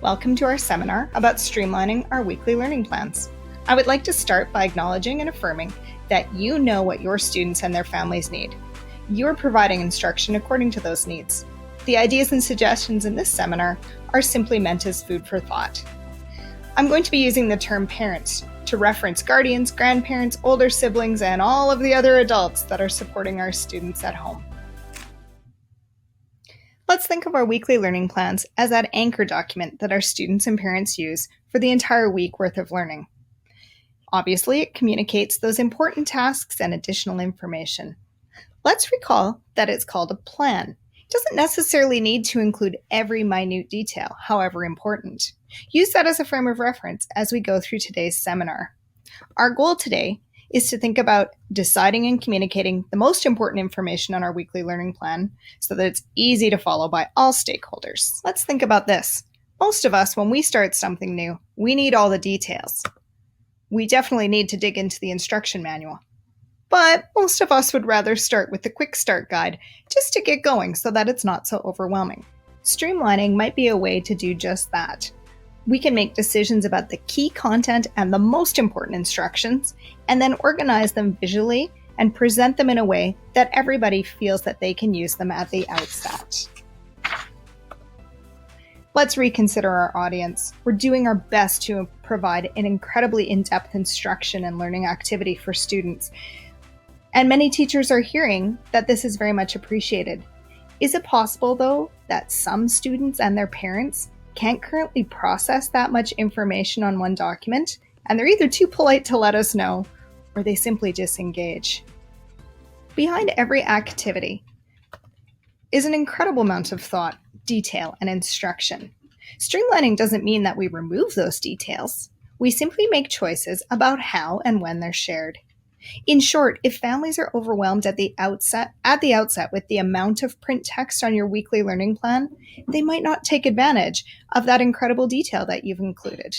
Welcome to our seminar about streamlining our weekly learning plans. I would like to start by acknowledging and affirming that you know what your students and their families need. You are providing instruction according to those needs. The ideas and suggestions in this seminar are simply meant as food for thought. I'm going to be using the term parents to reference guardians, grandparents, older siblings, and all of the other adults that are supporting our students at home. Let's think of our weekly learning plans as that anchor document that our students and parents use for the entire week worth of learning. Obviously, it communicates those important tasks and additional information. Let's recall that it's called a plan. It doesn't necessarily need to include every minute detail, however important. Use that as a frame of reference as we go through today's seminar. Our goal today is to think about deciding and communicating the most important information on our weekly learning plan so that it's easy to follow by all stakeholders. Let's think about this. Most of us, when we start something new, we need all the details. We definitely need to dig into the instruction manual. But most of us would rather start with the quick start guide just to get going so that it's not so overwhelming. Streamlining might be a way to do just that. We can make decisions about the key content and the most important instructions, and then organize them visually and present them in a way that everybody feels that they can use them at the outset. Let's reconsider our audience. We're doing our best to provide an incredibly in-depth instruction and learning activity for students. And many teachers are hearing that this is very much appreciated. Is it possible, though, that some students and their parents can't currently process that much information on one document, and they're either too polite to let us know, or they simply disengage? Behind every activity is an incredible amount of thought, detail, and instruction. Streamlining doesn't mean that we remove those details. We simply make choices about how and when they're shared. In short, if families are overwhelmed at the outset with the amount of print text on your weekly learning plan, they might not take advantage of that incredible detail that you've included.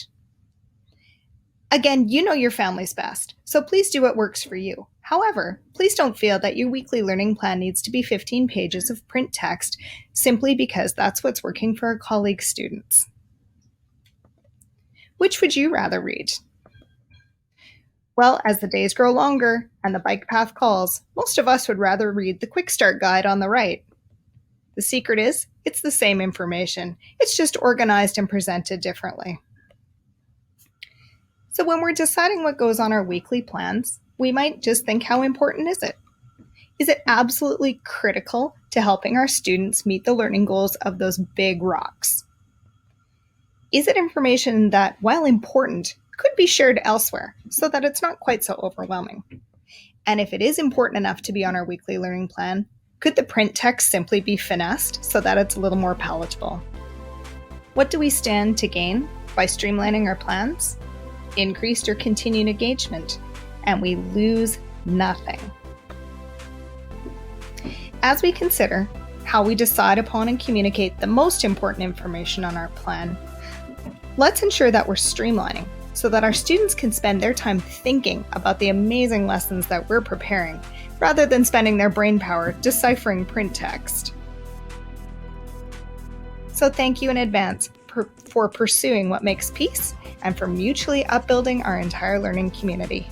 Again, you know your family's best, so please do what works for you. However, please don't feel that your weekly learning plan needs to be 15 pages of print text simply because that's what's working for our colleague students. Which would you rather read? Well, as the days grow longer and the bike path calls, most of us would rather read the quick start guide on the right. The secret is, it's the same information. It's just organized and presented differently. So when we're deciding what goes on our weekly plans, we might just think, how important is it? Is it absolutely critical to helping our students meet the learning goals of those big rocks? Is it information that, while important, could be shared elsewhere so that it's not quite so overwhelming? And if it is important enough to be on our weekly learning plan, could the print text simply be finessed so that it's a little more palatable? What do we stand to gain by streamlining our plans? Increased or continued engagement, and we lose nothing. As we consider how we decide upon and communicate the most important information on our plan, let's ensure that we're streamlining so that our students can spend their time thinking about the amazing lessons that we're preparing, rather than spending their brain power deciphering print text. So thank you in advance for pursuing what makes peace and for mutually upbuilding our entire learning community.